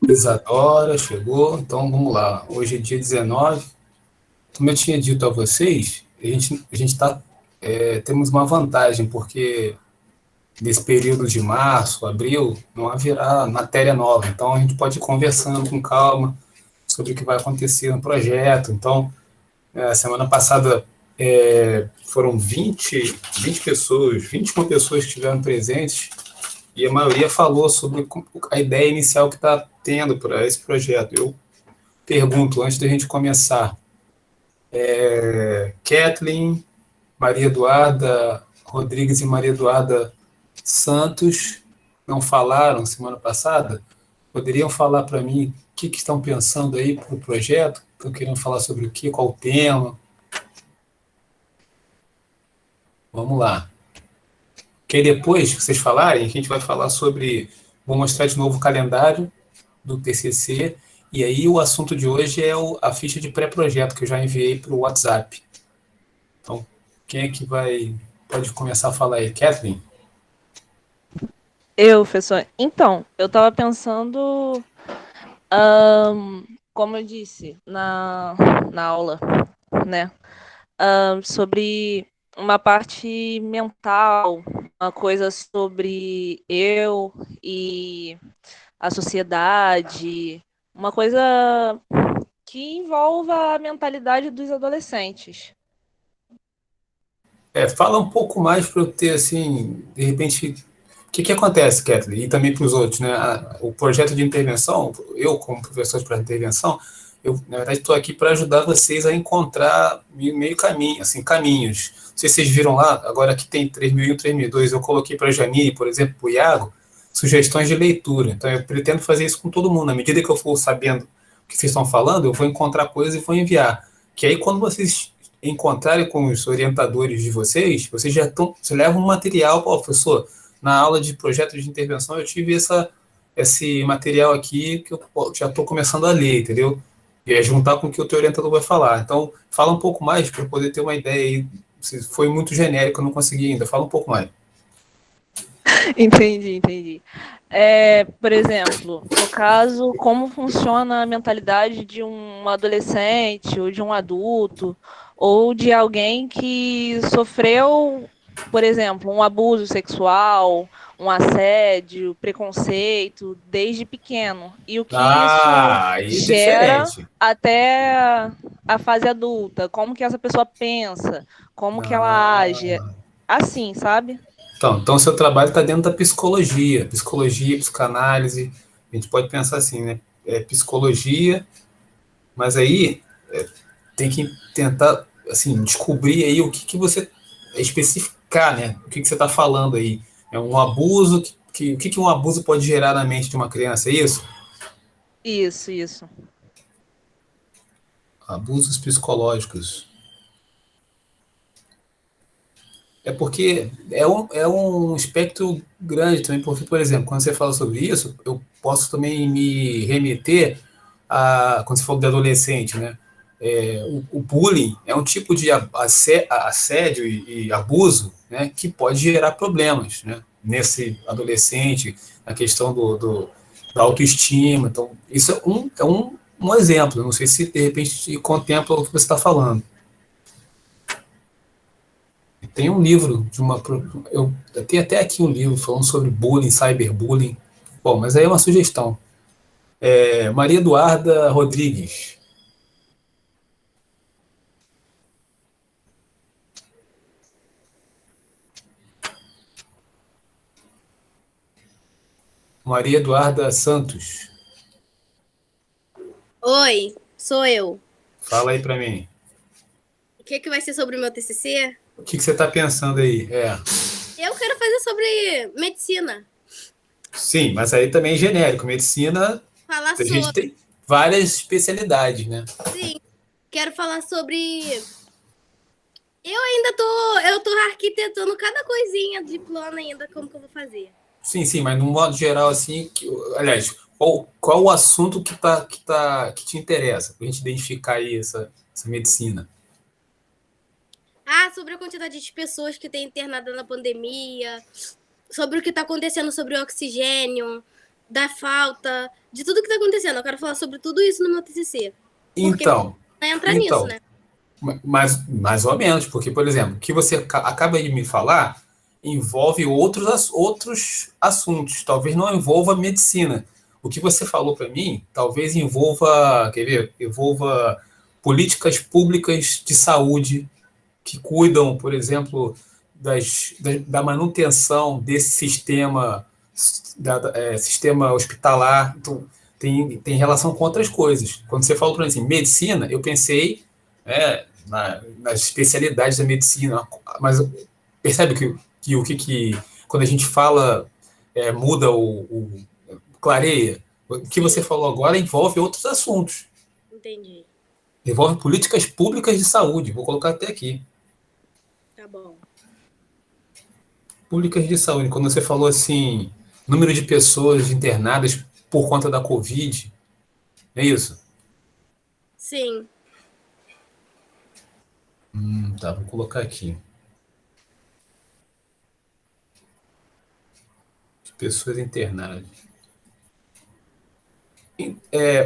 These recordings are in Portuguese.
Isadora chegou, então vamos lá. Hoje é dia 19. Como eu tinha dito a vocês, a gente temos uma vantagem, porque nesse período de março, abril, não haverá matéria nova. Então a gente pode ir conversando com calma sobre o que vai acontecer no projeto. Então, semana passada foram 20 pessoas, 21 pessoas que estiveram presentes, e a maioria falou sobre a ideia inicial que está tendo para esse projeto. Eu pergunto, antes da gente começar, Kathleen, Maria Eduarda Rodrigues e Maria Eduarda Santos não falaram semana passada? Poderiam falar para mim o que estão pensando aí para o projeto? Estão querendo falar sobre o que? Qual o tema? Vamos lá. Que aí depois que vocês falarem, a gente vai falar sobre. Vou mostrar de novo o calendário do TCC. E aí o assunto de hoje é a ficha de pré-projeto que eu já enviei para o WhatsApp. Então, quem é que pode começar a falar aí? Kathleen? Eu, professor. Então, eu estava pensando, como eu disse na aula, né, sobre uma parte mental, uma coisa sobre eu e a sociedade, uma coisa que envolva a mentalidade dos adolescentes. Fala um pouco mais para eu ter, assim, de repente, o que acontece, Kathleen, e também para os outros, né? O projeto de intervenção, eu, como professor de projeto de intervenção, eu, na verdade, estou aqui para ajudar vocês a encontrar meio caminho, assim, caminhos. Não sei se vocês viram lá, agora que tem 3001, 3002, eu coloquei para a Janine, por exemplo, para o Iago, sugestões de leitura. Então, eu pretendo fazer isso com todo mundo. À medida que eu for sabendo o que vocês estão falando, eu vou encontrar coisas e vou enviar. Que aí, quando vocês encontrarem com os orientadores de vocês, vocês já estão, você leva um material, ó, professor, na aula de projeto de intervenção eu tive esse material aqui que eu já estou começando a ler, entendeu? E é juntar com o que o teu orientador vai falar. Então, fala um pouco mais para eu poder ter uma ideia aí. Se foi muito genérico, eu não consegui ainda. Fala um pouco mais. Entendi. Por exemplo, no caso, como funciona a mentalidade de um adolescente ou de um adulto ou de alguém que sofreu, por exemplo, um abuso sexual, um assédio, preconceito desde pequeno e o que isso Ah, aí é gera diferente. até a fase adulta, como que essa pessoa pensa, como que ela age, assim, sabe? Então, o seu trabalho está dentro da psicologia, psicanálise. A gente pode pensar assim, né? Psicologia, mas aí tem que tentar assim descobrir aí o que você especificar, né? O que você está falando aí. É um abuso o que um abuso pode gerar na mente de uma criança, é isso? Isso. Abusos psicológicos. É porque é um espectro grande também, porque, por exemplo, quando você fala sobre isso, eu posso também me remeter quando você falou de adolescente, né? O bullying é um tipo de assédio e abuso, né, que pode gerar problemas, né, nesse adolescente, na questão da autoestima. Então, isso é um exemplo. Não sei se de repente contempla o que você está falando. Tem um livro de uma. Eu tenho até aqui um livro falando sobre bullying, cyberbullying. Bom, mas aí é uma sugestão. Maria Eduarda Rodrigues. Maria Eduarda Santos. Oi, sou eu. Fala aí para mim. O que vai ser sobre o meu TCC? O que você está pensando aí? Eu quero fazer sobre medicina. Sim, mas aí também é genérico. Medicina, Falar a gente sobre. tem várias especialidades, né? Sim, quero falar sobre. Eu tô arquitetando cada coisinha de plano ainda, como que eu vou fazer. Sim, mas no modo geral, assim, aliás, qual o assunto que te interessa? Para a gente identificar aí essa medicina. Ah, sobre a quantidade de pessoas que tem internada na pandemia, sobre o que tá acontecendo sobre o oxigênio, da falta, de tudo que tá acontecendo. Eu quero falar sobre tudo isso no meu TCC. Porque Então, vai entrar nisso, né? mais ou menos, porque, por exemplo, o que você acaba de me falar envolve outros assuntos, talvez não envolva medicina. O que você falou para mim, talvez envolva, quer ver, envolva políticas públicas de saúde que cuidam, por exemplo, da manutenção desse sistema hospitalar. Então, tem relação com outras coisas. Quando você falou para mim assim, medicina, eu pensei nas especialidades da medicina, mas percebe que quando a gente fala muda clareia. O que você falou agora envolve outros assuntos. Entendi. Envolve políticas públicas de saúde. Vou colocar até aqui. Tá bom. Públicas de saúde. Quando você falou assim, número de pessoas internadas por conta da Covid, é isso? Sim. Tá, vou colocar aqui. Pessoas internadas.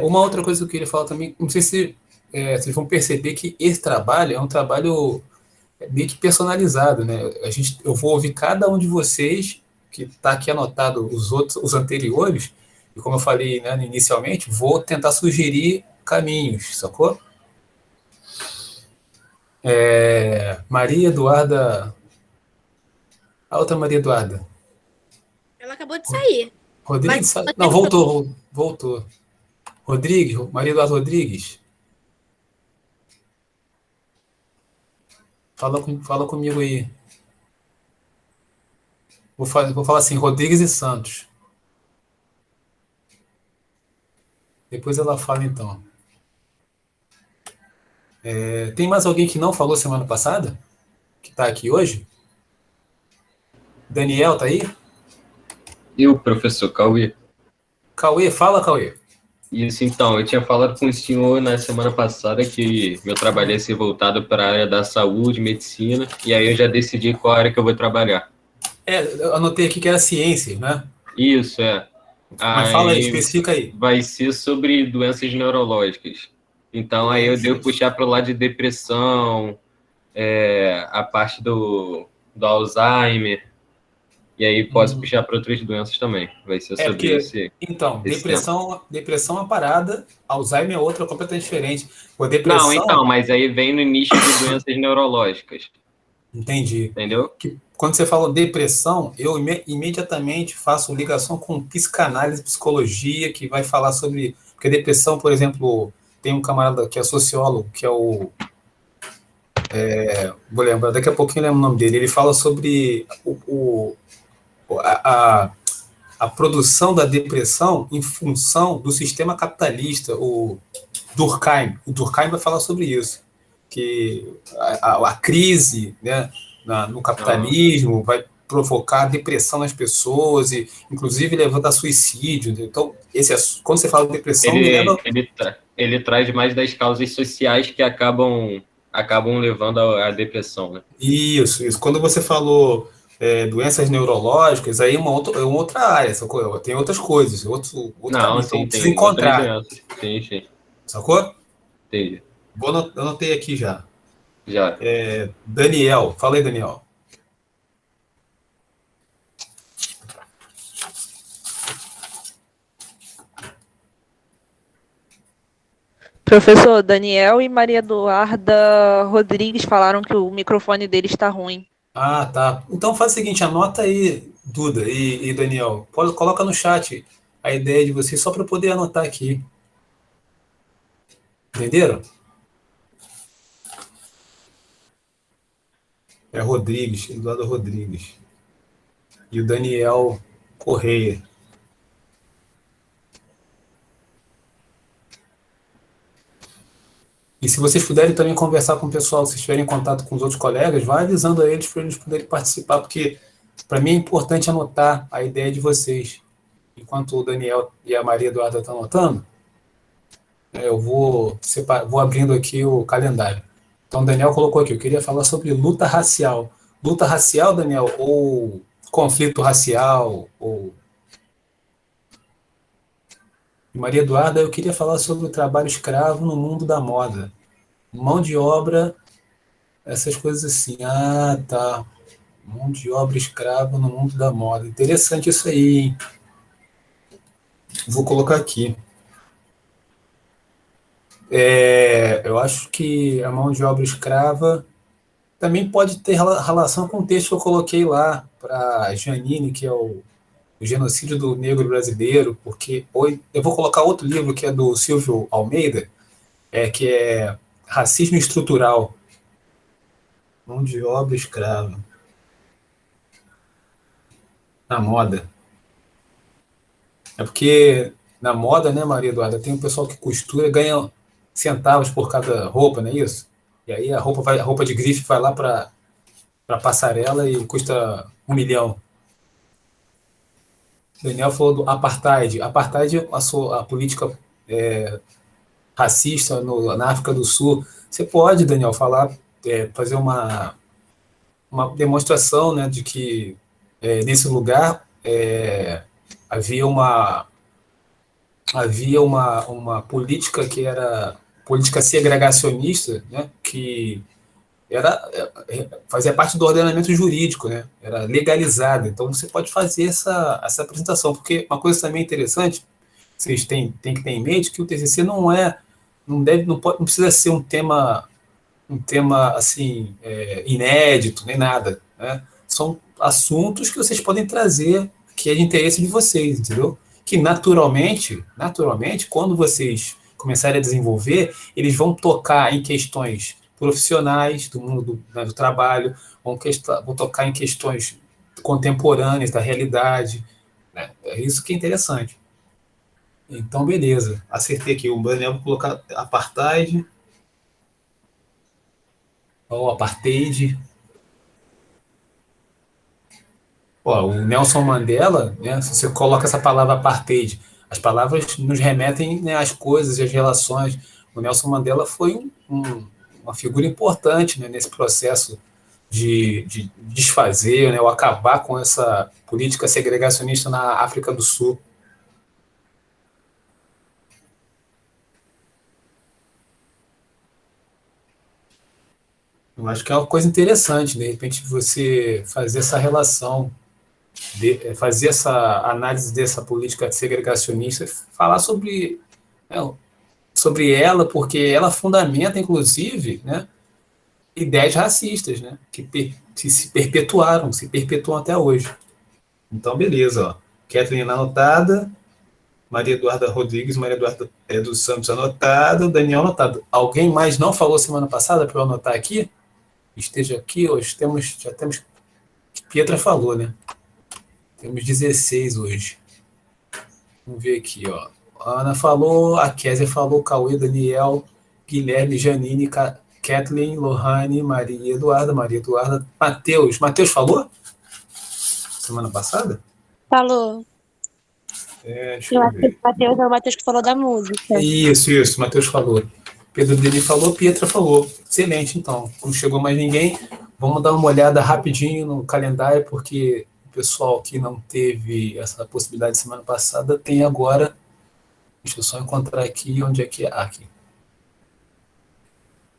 Uma outra coisa que eu queria falar também, não sei se vocês vão perceber que esse trabalho é um trabalho meio que personalizado, né? Eu vou ouvir cada um de vocês, que está aqui anotado os anteriores, e como eu falei, né, inicialmente, vou tentar sugerir caminhos, sacou? Maria Eduarda. A outra Maria Eduarda. Ela acabou de sair. Rodrigues? Não, voltou. Rodrigues, Maria Eduarda Rodrigues. Fala comigo aí. Vou falar assim, Rodrigues e Santos. Depois ela fala, então. Tem mais alguém que não falou semana passada? Que está aqui hoje? Daniel, tá aí? E o professor Cauê? Cauê, fala, Cauê. Isso, então, eu tinha falado com o senhor na semana passada que meu trabalho ia ser voltado para a área da saúde, medicina, e aí eu já decidi qual área que eu vou trabalhar. Eu anotei aqui que era ciência, né? Isso, é. Mas fala aí, especifica aí. Vai ser sobre doenças neurológicas. Então, aí eu devo puxar para o lado de depressão, a parte do Alzheimer, e aí posso puxar para outras doenças também. Vai ser sobre esse. Então, esse depressão é uma parada, Alzheimer é outra completamente diferente. Não, então, mas aí vem no nicho de doenças neurológicas. Entendi. Entendeu? Quando você fala depressão, eu imediatamente faço ligação com psicanálise, psicologia, que vai falar sobre... Porque depressão, por exemplo, tem um camarada que é sociólogo, que é o... vou lembrar, daqui a pouquinho eu lembro o nome dele. Ele fala sobre a produção da depressão em função do sistema capitalista, o Durkheim. O Durkheim vai falar sobre isso, que a crise, né, no capitalismo vai provocar depressão nas pessoas e, inclusive, levando a suicídio. Então, quando você fala de depressão, ele traz mais das causas sociais que acabam levando à depressão, né? Isso. Quando você falou doenças neurológicas, aí é uma outra área, sacou? Tem outras coisas, outro caminho. Então, precisa encontrar. Sim. Sacou? Entendi. Anotei aqui já. Já. Daniel, fala aí, Daniel. Professor, Daniel e Maria Eduarda Rodrigues falaram que o microfone dele está ruim. Ah, tá. Então faz o seguinte, anota aí, Duda e Daniel. Coloca no chat a ideia de vocês só para eu poder anotar aqui. Entenderam? É Rodrigues, Eduardo Rodrigues. E o Daniel Correia. E se vocês puderem também conversar com o pessoal, se estiverem em contato com os outros colegas, vai avisando a eles para eles poderem participar, porque para mim é importante anotar a ideia de vocês. Enquanto o Daniel e a Maria Eduarda estão anotando, eu vou abrindo aqui o calendário. Então, o Daniel colocou aqui, eu queria falar sobre luta racial. Luta racial, Daniel, ou conflito racial, ou... Maria Eduarda, eu queria falar sobre o trabalho escravo no mundo da moda. Mão de obra, essas coisas assim. Ah, tá. Mão de obra escrava no mundo da moda. Interessante isso aí, hein? Vou colocar aqui. Eu acho que a mão de obra escrava também pode ter relação com o texto que eu coloquei lá para Janine, que é o genocídio do negro brasileiro, porque eu vou colocar outro livro que é do Silvio Almeida, que é Racismo Estrutural, mão de obra escrava na moda. É porque na moda, né, Maria Eduarda, tem um pessoal que costura e ganha centavos por cada roupa, não é isso? E aí a roupa de grife vai lá para passarela e custa 1 milhão. Daniel falou do apartheid. Apartheid é a política racista na África do Sul. Você pode, Daniel, falar, fazer uma demonstração, né, de que nesse lugar havia uma política que era política segregacionista, né, que fazia parte do ordenamento jurídico, né, era legalizada. Então você pode fazer essa apresentação, porque uma coisa também interessante, vocês têm que ter em mente que o TCC não precisa ser um tema assim inédito nem nada, né? São assuntos que vocês podem trazer que é de interesse de vocês, entendeu? Que naturalmente, quando vocês começarem a desenvolver, eles vão tocar em questões profissionais do mundo do trabalho, vão tocar em questões contemporâneas da realidade, né? É isso que é interessante. Então, beleza. Acertei aqui. O Daniel vou colocar apartheid. Ou apartheid. Ó, o Nelson Mandela, né, se você coloca essa palavra apartheid, as palavras nos remetem, né, às coisas e às relações. O Nelson Mandela foi uma figura importante, né, nesse processo de desfazer, né, ou acabar com essa política segregacionista na África do Sul. Eu acho que é uma coisa interessante, de repente, você fazer essa relação, fazer essa análise dessa política segregacionista, falar né, sobre ela, porque ela fundamenta, inclusive, né, ideias racistas, né, que se perpetuam até hoje. Então, beleza. Ó. Kathleen anotada, Maria Eduarda Rodrigues, Maria Eduarda dos Santos anotada, Daniel anotado. Alguém mais não falou semana passada para eu anotar aqui? Esteja aqui, hoje já temos, Pietra falou, né? Temos 16 hoje. Vamos ver aqui, ó. A Ana falou, a Kézia falou, Cauê, Daniel, Guilherme, Janine, Kathleen, Lohane, Maria Eduarda, Matheus. Matheus falou? Semana passada? Falou. Deixa eu ver. Matheus é o Matheus que falou da música. Isso, Matheus falou. Pedro Dele falou, Pietra falou. Excelente, então. Não chegou mais ninguém. Vamos dar uma olhada rapidinho no calendário, porque o pessoal que não teve essa possibilidade semana passada tem agora. Deixa eu só encontrar aqui onde é que é. Aqui.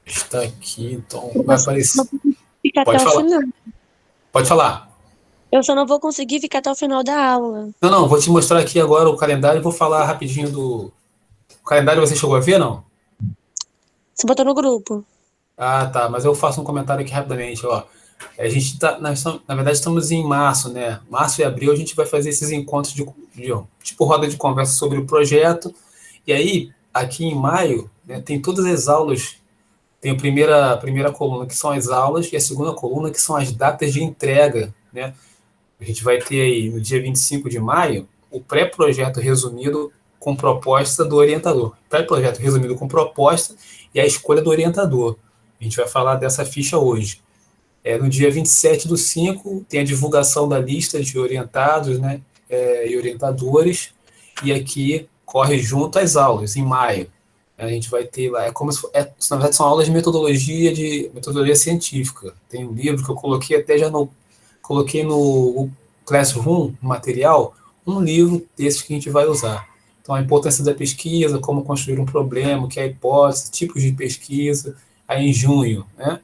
Está aqui, então vai aparecer. Fica Pode até falar. o final. Pode falar. Eu só não vou conseguir ficar até o final da aula. Não, vou te mostrar aqui agora o calendário e vou falar rapidinho do. O calendário você chegou a ver, não? Você botou no grupo. Ah, tá, mas eu faço um comentário aqui rapidamente, ó. A gente na verdade, estamos em março, né? Março e abril a gente vai fazer esses encontros de tipo roda de conversa sobre o projeto. E aí, aqui em maio, né, tem todas as aulas. Tem a primeira coluna, que são as aulas, e a segunda coluna, que são as datas de entrega, né? A gente vai ter aí, no dia 25 de maio, o pré-projeto resumido com proposta do orientador. Pré-projeto resumido com proposta e a escolha do orientador. A gente vai falar dessa ficha hoje. No dia 27/5, tem a divulgação da lista de orientados, né, e orientadores, e aqui corre junto às aulas, em maio. A gente vai ter lá, na verdade são aulas de metodologia científica. Tem um livro que eu coloquei coloquei no Classroom, no material, um livro desses que a gente vai usar. Então, a importância da pesquisa, como construir um problema, o que é a hipótese, tipos de pesquisa. Aí, em junho, né?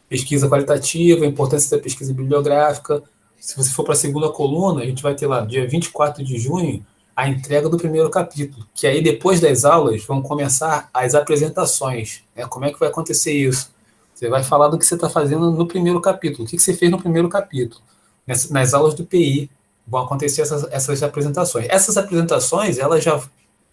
Pesquisa qualitativa, a importância da pesquisa bibliográfica. Se você for para a segunda coluna, a gente vai ter lá, dia 24 de junho, a entrega do primeiro capítulo, que aí depois das aulas vão começar as apresentações. Né? Como é que vai acontecer isso? Você vai falar do que você está fazendo no primeiro capítulo, o que você fez no primeiro capítulo. Nas aulas do PI vão acontecer essas apresentações. Essas apresentações, elas já,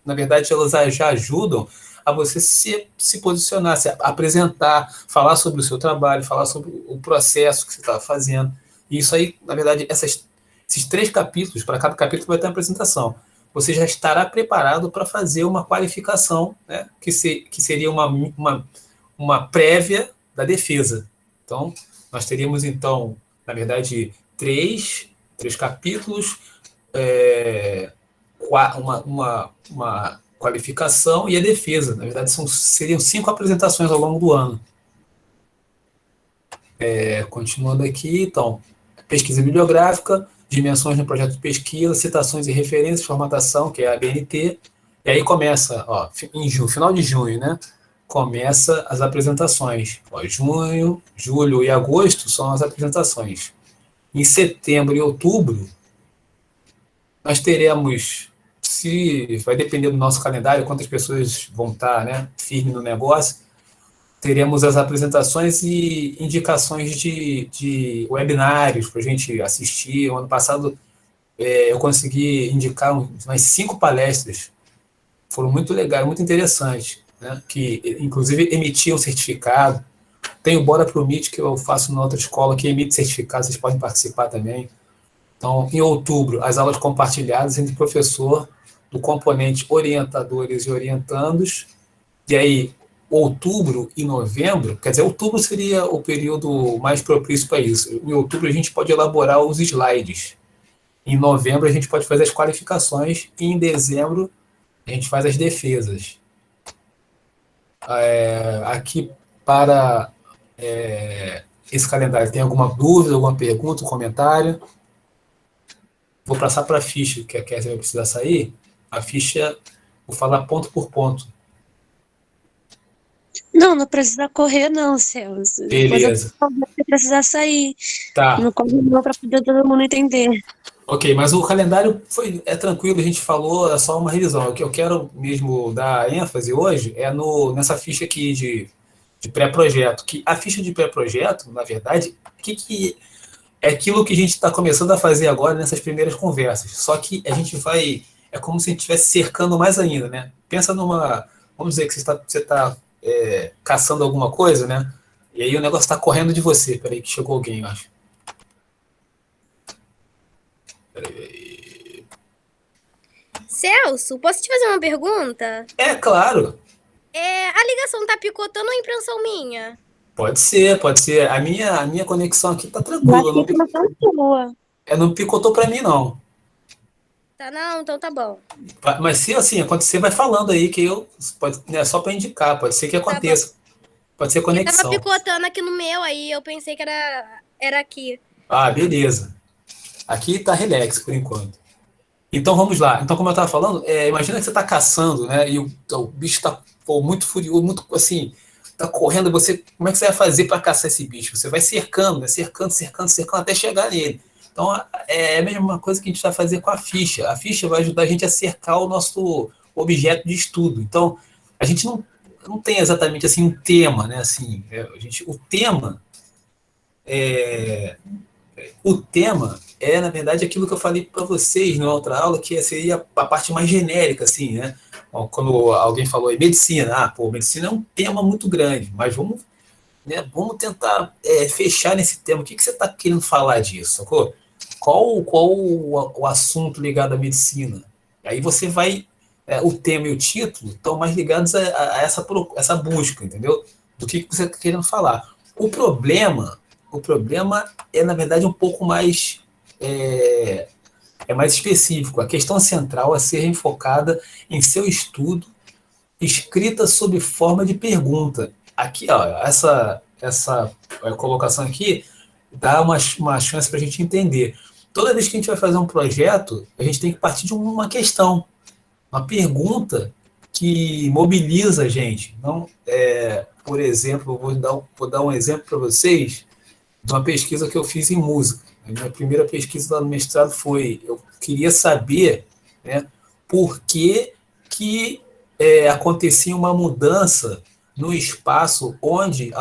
na verdade, elas já ajudam a você se posicionar, se apresentar, falar sobre o seu trabalho, falar sobre o processo que você está fazendo. E isso aí, na verdade, esses 3 capítulos, para cada capítulo vai ter uma apresentação. Você já estará preparado para fazer uma qualificação, né, que seria uma prévia da defesa. Então, nós teríamos, então, na verdade, três capítulos, uma qualificação e a defesa. Na verdade, seriam 5 apresentações ao longo do ano. Continuando aqui, então, pesquisa bibliográfica, dimensões no projeto de pesquisa, citações e referências, formatação, que é a BNT, e aí começa, em junho, final de junho, né? Começa as apresentações. Junho, julho e agosto são as apresentações. Em setembro e outubro, nós teremos, vai depender do nosso calendário, quantas pessoas vão estar, né, firme no negócio, teremos as apresentações e indicações de webinários para a gente assistir. O ano passado eu consegui indicar umas 5 palestras, foram muito legais, muito interessantes, né, que inclusive emitiam certificado. Tem o Bora Pro Meet, que eu faço na outra escola, que emite certificado, vocês podem participar também. Então, em outubro, as aulas compartilhadas entre professor, do componente orientadores e orientandos, e aí, outubro e novembro, quer dizer, outubro seria o período mais propício para isso. Em outubro, a gente pode elaborar os slides. Em novembro, a gente pode fazer as qualificações, e em dezembro, a gente faz as defesas. Aqui, para esse calendário, tem alguma dúvida, alguma pergunta, um comentário? Vou passar para a ficha, que a Kézia vai precisar sair. A ficha, vou falar ponto por ponto. Não precisa correr, não, Celso. Beleza. Depois eu precisar sair. Tá. Não corre não para poder todo mundo entender. Ok, mas o calendário é tranquilo, a gente falou, é só uma revisão. O que eu quero mesmo dar ênfase hoje é nessa ficha aqui de pré-projeto. Que a ficha de pré-projeto, na verdade, que é aquilo que a gente está começando a fazer agora nessas primeiras conversas. Só que a gente é como se a gente estivesse cercando mais ainda, né? Pensa vamos dizer que você está caçando alguma coisa, né? E aí o negócio está correndo de você. Peraí, que chegou alguém, eu acho. Peraí. Celso, posso te fazer uma pergunta? Claro. A ligação tá picotando ou a impressão minha? Pode ser. A minha conexão aqui tá tranquila. Não picotou para mim, não. Tá, não, então tá bom. Mas se assim acontecer, vai falando aí que só para indicar, pode ser que aconteça. Pode ser conexão. Tava picotando aqui no meu, aí eu pensei que era aqui. Beleza. Aqui tá relax por enquanto. Então vamos lá. Então, como eu estava falando, imagina que você está caçando, né? E o bicho está muito furioso, muito assim, está correndo. Como é que você vai fazer para caçar esse bicho? Você vai cercando, né? Cercando até chegar nele. Então é a mesma coisa que a gente vai fazer com a ficha. A ficha vai ajudar a gente a cercar o nosso objeto de estudo. Então a gente não tem exatamente assim um tema, né? Assim, o tema é, na verdade, aquilo que eu falei para vocês na outra aula, que seria a parte mais genérica, assim, né? Quando alguém falou em medicina, medicina é um tema muito grande, mas vamos tentar fechar nesse tema. O que você está querendo falar disso, sacou? Qual o assunto ligado à medicina? Aí você vai... o tema e o título estão mais ligados a essa busca, entendeu? Do que você está querendo falar. O problema é, na verdade, um pouco mais... mais específico. A questão central é ser enfocada em seu estudo, escrita sob forma de pergunta. Aqui, essa colocação aqui dá uma chance para a gente entender. Toda vez que a gente vai fazer um projeto, a gente tem que partir de uma questão. uma pergunta que mobiliza a gente. Então, por exemplo, vou dar um exemplo para vocês de uma pesquisa que eu fiz em música. A minha primeira pesquisa lá no mestrado foi, eu queria saber, né, por que acontecia uma mudança no espaço onde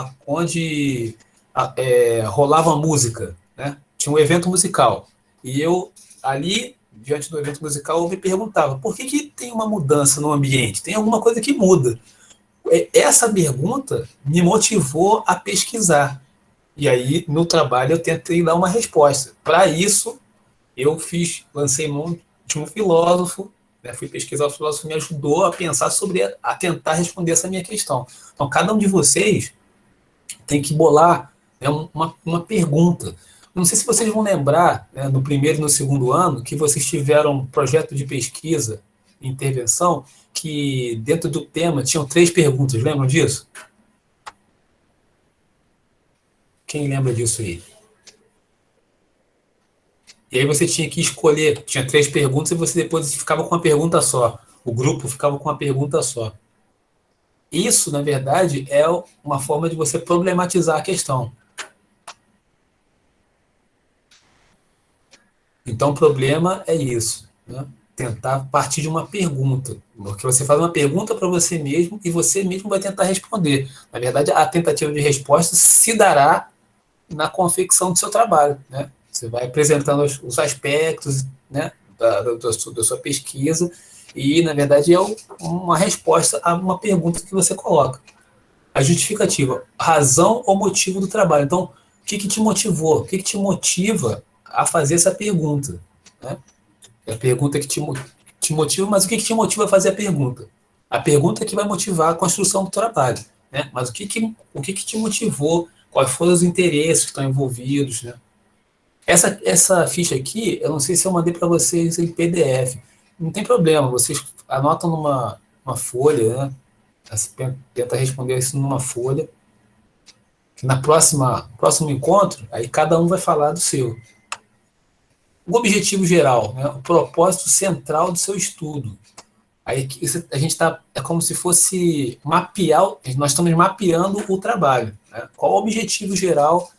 rolava música, né? Tinha um evento musical. E eu, ali, diante do evento musical, eu me perguntava, por que tem uma mudança no ambiente? Tem alguma coisa que muda. Essa pergunta me motivou a pesquisar. E aí, no trabalho, eu tentei dar uma resposta. Para isso, lancei mão de um filósofo, né, fui pesquisar, o filósofo me ajudou a pensar a tentar responder essa minha questão. Então, cada um de vocês tem que bolar, né, uma pergunta. Não sei se vocês vão lembrar, né, no primeiro e no segundo ano, que vocês tiveram um projeto de pesquisa, intervenção, que dentro do tema tinham 3 perguntas. Lembram disso? Quem lembra disso aí? E aí você tinha que escolher, tinha 3 perguntas e você depois ficava com uma pergunta só. O grupo ficava com uma pergunta só. Isso, na verdade, é uma forma de você problematizar a questão. Então, o problema é isso, né? Tentar partir de uma pergunta. Porque você faz uma pergunta para você mesmo e você mesmo vai tentar responder. Na verdade, a tentativa de resposta se dará na confecção do seu trabalho, né? Você vai apresentando os aspectos, né, da sua pesquisa e, na verdade, é uma resposta a uma pergunta que você coloca. A justificativa, razão ou motivo do trabalho. Então, o que te motivou? O que te motiva a fazer essa pergunta? Né? É a pergunta que te motiva, mas o que te motiva a fazer a pergunta? A pergunta é que vai motivar a construção do trabalho. Né? Mas o que te motivou? Quais foram os interesses que estão envolvidos? Né? Essa ficha aqui, eu não sei se eu mandei para vocês em PDF. Não tem problema, vocês anotam numa folha, né? Tenta responder isso numa folha. Na próximo encontro, aí cada um vai falar do seu. O objetivo geral, né? O propósito central do seu estudo. Aí a gente é como se fosse mapear, nós estamos mapeando o trabalho. Né? Qual o objetivo geral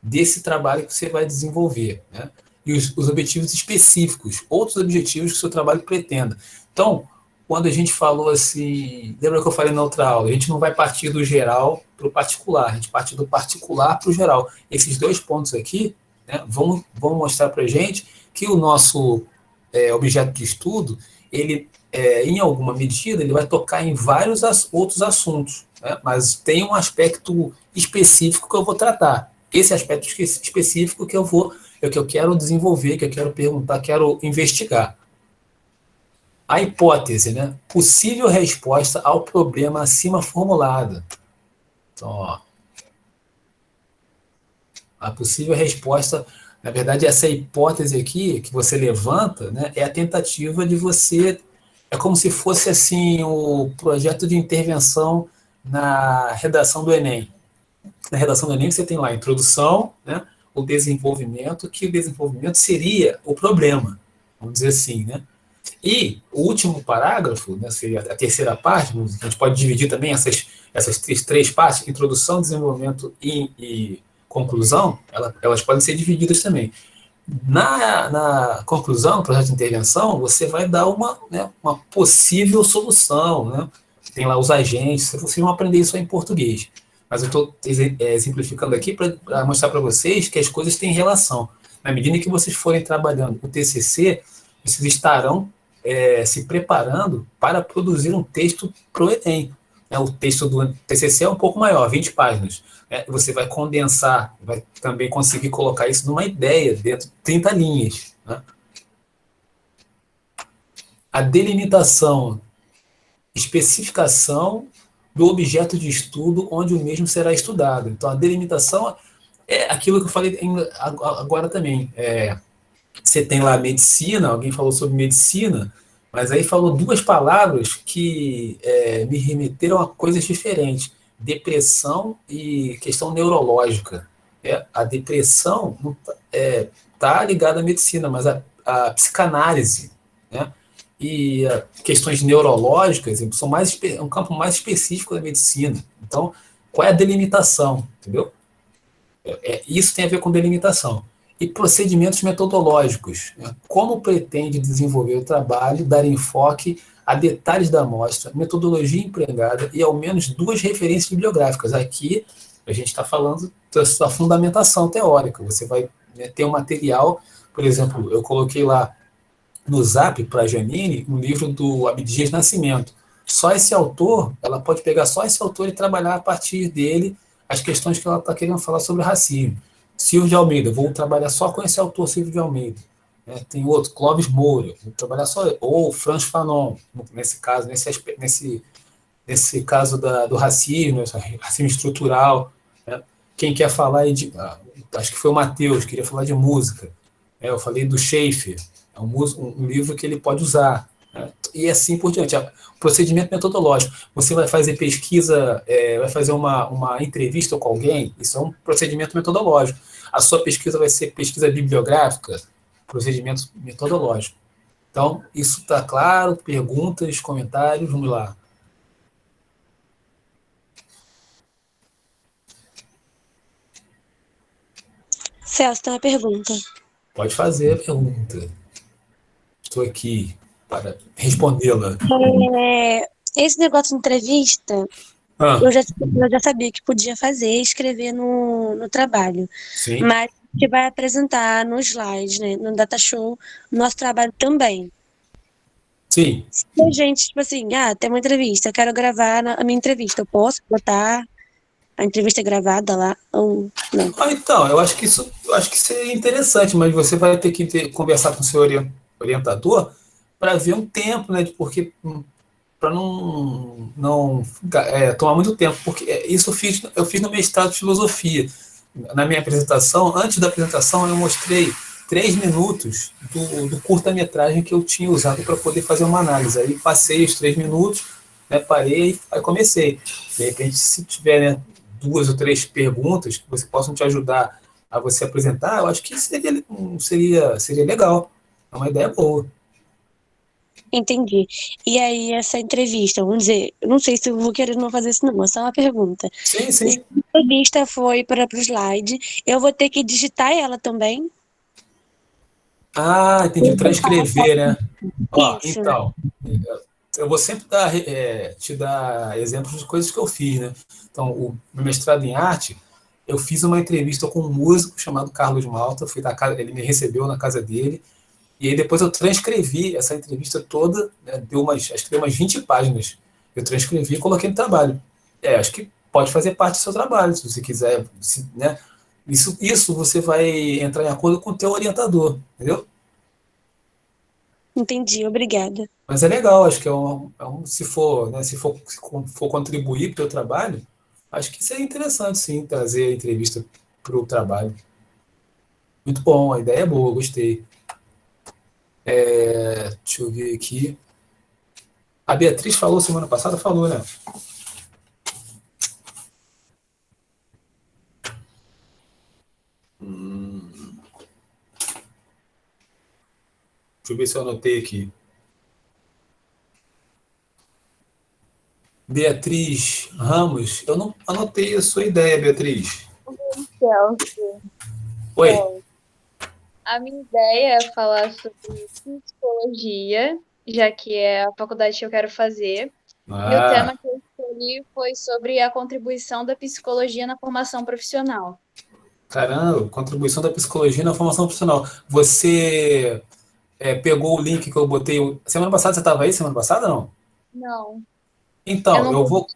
desse trabalho que você vai desenvolver, né? E os objetivos específicos, outros objetivos que o seu trabalho pretenda. Então, quando a gente falou assim, lembra que eu falei na outra aula, a gente não vai partir do geral para o particular, a gente parte do particular para o geral. Esses 2 pontos aqui, né, vão mostrar para a gente que o nosso objeto de estudo, ele, em alguma medida, ele vai tocar em vários outros assuntos, né, mas tem um aspecto específico que eu vou tratar. Esse aspecto específico que eu quero desenvolver, que eu quero perguntar, quero investigar. A hipótese, né? Possível resposta ao problema acima formulado. Então, ó, a possível resposta, na verdade, essa hipótese aqui que você levanta, né, é a tentativa de você, é como se fosse assim o projeto de intervenção na redação do Enem. Na redação do Enem você tem lá a introdução, né, o desenvolvimento, que o desenvolvimento seria o problema, vamos dizer assim, né? E o último parágrafo, né, seria a terceira parte, a gente pode dividir também essas 3 partes, introdução, desenvolvimento e conclusão, elas podem ser divididas também. Na conclusão, no projeto de intervenção, você vai dar uma possível solução, né? Tem lá os agentes, vocês vão aprender isso em português. Mas eu estou exemplificando aqui para mostrar para vocês que as coisas têm relação. Na medida que vocês forem trabalhando o TCC, vocês estarão se preparando para produzir um texto para o Enem. O texto do TCC é um pouco maior, 20 páginas. Você vai condensar, vai também conseguir colocar isso numa ideia, dentro de 30 linhas. Né? A delimitação, especificação do objeto de estudo onde o mesmo será estudado. Então, a delimitação é aquilo que eu falei agora também. Você tem lá medicina, alguém falou sobre medicina, mas aí falou 2 palavras que me remeteram a coisas diferentes. Depressão e questão neurológica. A depressão está ligada à medicina, mas a psicanálise, né, e questões neurológicas são um campo mais específico da medicina. Então, qual é a delimitação, entendeu? Isso tem a ver com delimitação. E procedimentos metodológicos, né? Como pretende desenvolver o trabalho, dar enfoque a detalhes da amostra, metodologia empregada e ao menos 2 referências bibliográficas. Aqui a gente está falando da fundamentação teórica. Você vai, né, ter um material, por exemplo, eu coloquei lá no Zap para a Janine um livro do Abdias Nascimento. Só esse autor, ela pode pegar só esse autor e trabalhar a partir dele as questões que ela está querendo falar sobre racismo. Silvio de Almeida, vou trabalhar só com esse autor, Silvio de Almeida. Tem outro, Clóvis Moura, vou trabalhar só, ou Franz Fanon, nesse caso, nesse caso do racismo, racismo estrutural. Né? Quem quer falar acho que foi o Matheus, queria falar de música. Eu falei do Schaeffer, é um livro que ele pode usar. Né? E assim por diante. Procedimento metodológico. Você vai fazer pesquisa, vai fazer uma entrevista com alguém, isso é um procedimento metodológico. A sua pesquisa vai ser pesquisa bibliográfica, procedimento metodológico. Então, isso está claro? Perguntas, comentários, vamos lá. Celso, tem uma pergunta. Pode fazer a pergunta. Estou aqui para respondê-la. Esse negócio de entrevista, eu já sabia que podia fazer e escrever no trabalho. Sim. Mas a gente vai apresentar no slide, né, no Data Show, nosso trabalho também. Sim. Se a gente, tipo assim, tem uma entrevista, eu quero gravar a minha entrevista, eu posso botar a entrevista gravada lá ou não? Então, eu acho que isso é interessante, mas você vai ter que conversar com o seu orientador para ver um tempo, né? Porque para não tomar muito tempo, porque isso eu fiz no mestrado de filosofia. Na minha apresentação, antes da apresentação, eu mostrei 3 minutos do curta-metragem que eu tinha usado para poder fazer uma análise. Aí passei os 3 minutos, né, parei, aí comecei. De repente, se tiver, né, 2 ou 3 perguntas que possam te ajudar a você apresentar, eu acho que seria legal. É uma ideia boa. Entendi. E aí, essa entrevista, vamos dizer, eu não sei se eu vou querer não fazer isso, não, é só uma pergunta. Sim, Se sim. a entrevista foi para o slide, eu vou ter que digitar ela também? Entendi. Transcrever, né? Isso. Então, eu vou sempre te dar exemplos de coisas que eu fiz, né? Então, o meu mestrado em arte, eu fiz uma entrevista com um músico chamado Carlos Malta, ele me recebeu na casa dele, e aí depois eu transcrevi essa entrevista toda, né, acho que deu umas 20 páginas. Eu transcrevi e coloquei no trabalho. Acho que pode fazer parte do seu trabalho, se você quiser, né? Isso você vai entrar em acordo com o teu orientador, entendeu? Entendi, obrigada. Mas é legal, acho que se for contribuir para o teu trabalho, acho que seria interessante, sim, trazer a entrevista para o trabalho. Muito bom, a ideia é boa, gostei. Deixa eu ver aqui. A Beatriz falou semana passada? Falou, né? Deixa eu ver se eu anotei aqui. Beatriz Ramos, eu não anotei a sua ideia, Beatriz. Celso. Oi. A minha ideia é falar sobre psicologia, já que é a faculdade que eu quero fazer. E o tema que eu escolhi foi sobre a contribuição da psicologia na formação profissional. Caramba, contribuição da psicologia na formação profissional. Você pegou o link que eu botei. Semana passada você estava aí? Semana passada não? Não. Então, eu vou.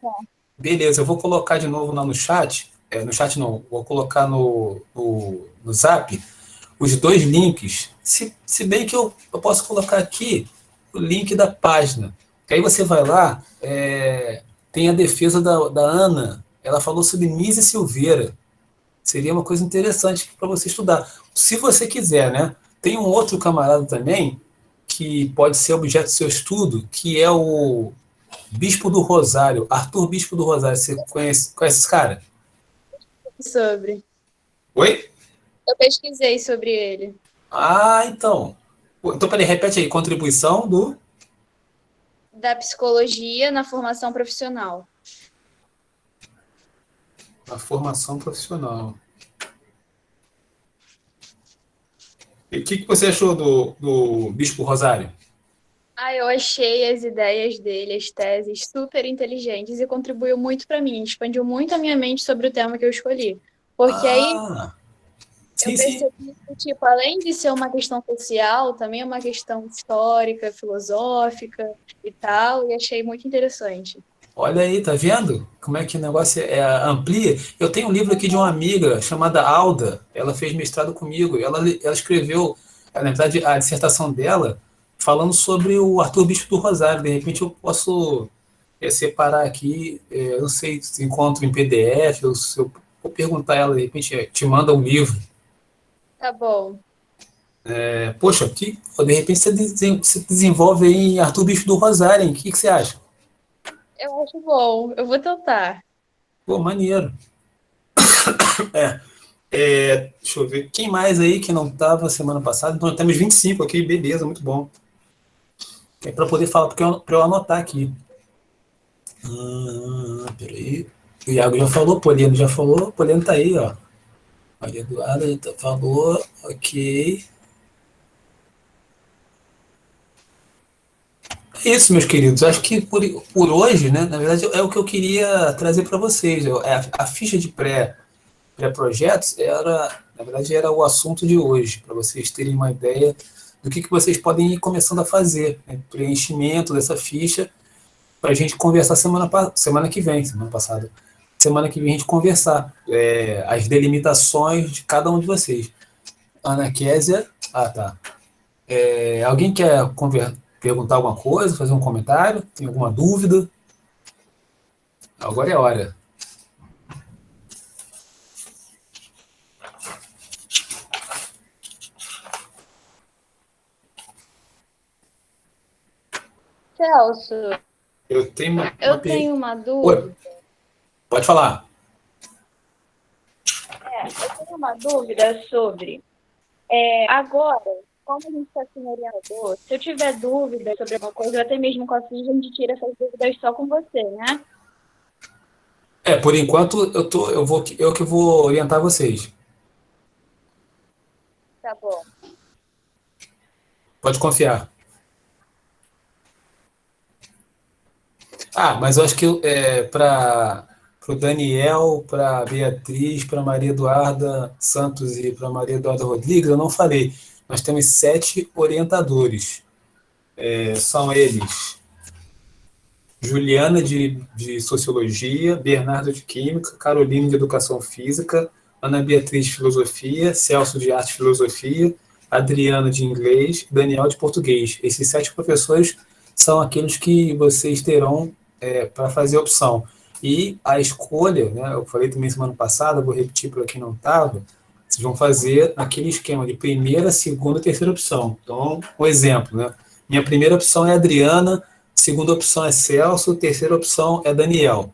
Beleza, eu vou colocar de novo lá no chat. No chat não, vou colocar no Zap os 2 links. Se bem que eu posso colocar aqui o link da página. Que aí você vai lá, tem a defesa da Ana. Ela falou sobre Nise Silveira. Seria uma coisa interessante para você estudar. Se você quiser, né? Tem um outro camarada também que pode ser objeto do seu estudo, que é o Bispo do Rosário, Arthur Bispo do Rosário. Você conhece esse cara? Sobre. Oi? Eu pesquisei sobre ele. Então. Então, peraí, repete aí. Contribuição do... da psicologia na formação profissional. A formação profissional. E o que você achou do Bispo Rosário? Eu achei as ideias dele, as teses, super inteligentes e contribuiu muito para mim, expandiu muito a minha mente sobre o tema que eu escolhi. Porque aí sim, eu percebi que, tipo, além de ser uma questão social, também é uma questão histórica, filosófica e tal, e achei muito interessante. Olha aí, tá vendo? Como é que o negócio amplia? Eu tenho um livro aqui de uma amiga chamada Alda. Ela fez mestrado comigo. Ela escreveu, na verdade, a dissertação dela falando sobre o Arthur Bispo do Rosário. De repente eu posso separar aqui, não sei se encontro em PDF, ou se eu vou perguntar a ela, de repente te manda um livro. Tá bom. Poxa, de repente você desenvolve aí em Arthur Bispo do Rosário, hein? O que você acha? Eu acho bom, eu vou tentar. Pô, maneiro. Deixa eu ver. Quem mais aí que não estava semana passada? Então, temos 25 aqui, beleza, muito bom. É para poder falar, para eu anotar aqui. Peraí. O Iago já falou, Poliano já falou, Poliano tá aí, ó. Maria Eduarda falou, ok. É isso, meus queridos. Acho que por hoje, né, na verdade, é o que eu queria trazer para vocês. A ficha de pré-projetos na verdade, era o assunto de hoje, para vocês terem uma ideia do que vocês podem ir começando a fazer, né? Preenchimento dessa ficha, para a gente conversar semana que vem, semana passada. Semana que vem a gente conversar as delimitações de cada um de vocês. Ana Kézia, tá. Alguém quer perguntar alguma coisa, fazer um comentário? Tem alguma dúvida? Agora é a hora. Celso, Eu tenho uma dúvida. Oi, pode falar. Eu tenho uma dúvida sobre agora, como a gente está sem orientador, se eu tiver dúvida sobre alguma coisa, ou até mesmo com a FIJ, a gente tira essas dúvidas só com você, né? Por enquanto eu que vou orientar vocês. Tá bom. Pode confiar. Mas eu acho que para o Daniel, para a Beatriz, para a Maria Eduarda Santos e para a Maria Eduarda Rodrigues, eu não falei. Nós temos 7 orientadores. São eles: Juliana de Sociologia, Bernardo de Química, Carolina de Educação Física, Ana Beatriz de Filosofia, Celso de Arte e Filosofia, Adriano de Inglês, Daniel de Português. Esses 7 professores são aqueles que vocês terão para fazer a opção. E a escolha, né, eu falei também semana passada, vou repetir para quem não estava, vocês vão fazer aquele esquema de primeira, segunda e terceira opção. Então, um exemplo, né? Minha primeira opção é Adriana, segunda opção é Celso, terceira opção é Daniel.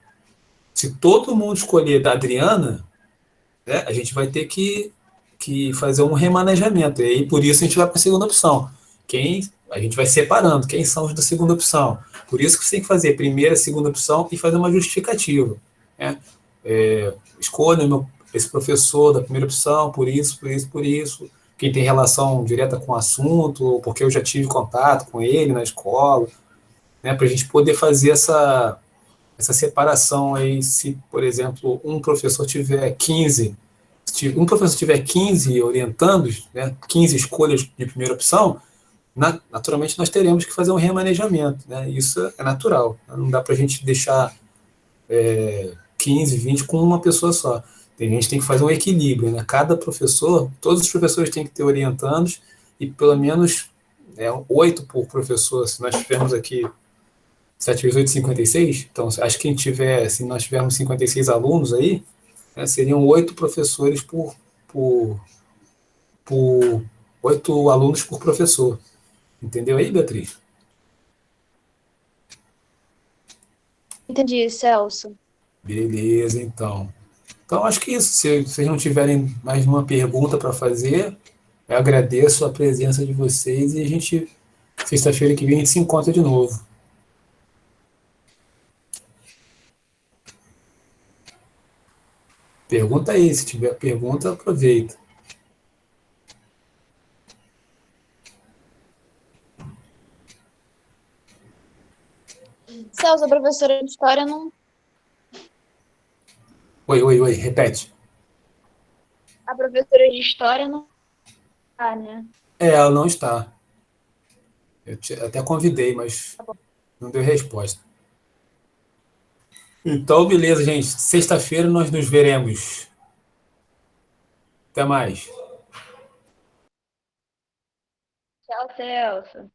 Se todo mundo escolher da Adriana, né, a gente vai ter que fazer um remanejamento. E aí, por isso, a gente vai para a segunda opção. A gente vai separando quem são os da segunda opção. Por isso que você tem que fazer primeira, segunda opção e fazer uma justificativa. Né? Escolha esse professor da primeira opção, por isso, por isso, por isso. Quem tem relação direta com o assunto, porque eu já tive contato com ele na escola, né? Para a gente poder fazer essa separação aí, se, por exemplo, um professor tiver 15 orientandos, né, 15 escolhas de primeira opção, naturalmente nós teremos que fazer um remanejamento, né? Isso é natural, não dá para a gente deixar 15, 20 com uma pessoa só. A gente tem que fazer um equilíbrio, né? Cada professor, todos os professores têm que ter orientandos e pelo menos 8 por professor. Se nós tivermos aqui 7 vezes 8, 56, então acho que se nós tivermos 56 alunos aí, né, seriam 8 professores por 8 alunos por professor. Entendeu aí, Beatriz? Entendi, Celso. Beleza, então. Então, acho que isso. Se vocês não tiverem mais nenhuma pergunta para fazer, eu agradeço a presença de vocês e sexta-feira que vem, a gente se encontra de novo. Pergunta aí, se tiver pergunta, aproveita. Celso, a professora de história não. Oi, repete. A professora de história não tá, né? Ela não está. Até convidei, mas não deu resposta. Então, beleza, gente. Sexta-feira nós nos veremos. Até mais. Tchau, Celso.